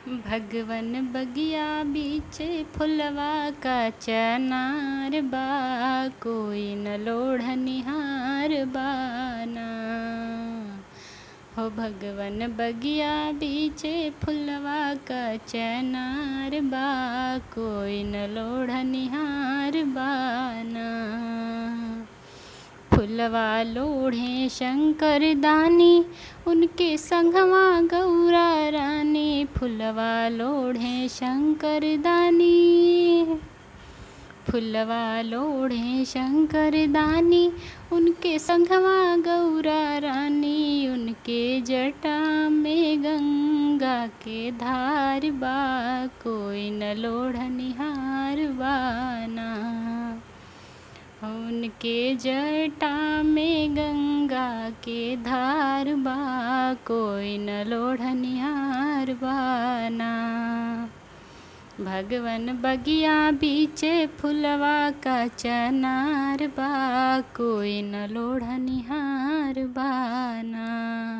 भगवन बगिया बीचे फुलवा का चनार बा, कोई न लोढ़निहार बाना। हो भगवन बगिया बीचे फुलवा का चनार बा, कोई न लोढ़निहार बाना। फुलवा लोढ़े शंकर दानी, उनके संगवा गौरा रानी। फुलवा लोढ़े शंकर दानी, फुलवा लोढ़े शंकर दानी, उनके संगवा गौरा रानी। उनके जटा में गंगा के धार बा, कोई न लोढ़निहार बाना। उनके जटा में गंगा के धार बा, कोई न लोढ़निहार बाना। भगवन बगिया बीचे फुलवा का चनार बा, कोई न लोढ़निहार बाना।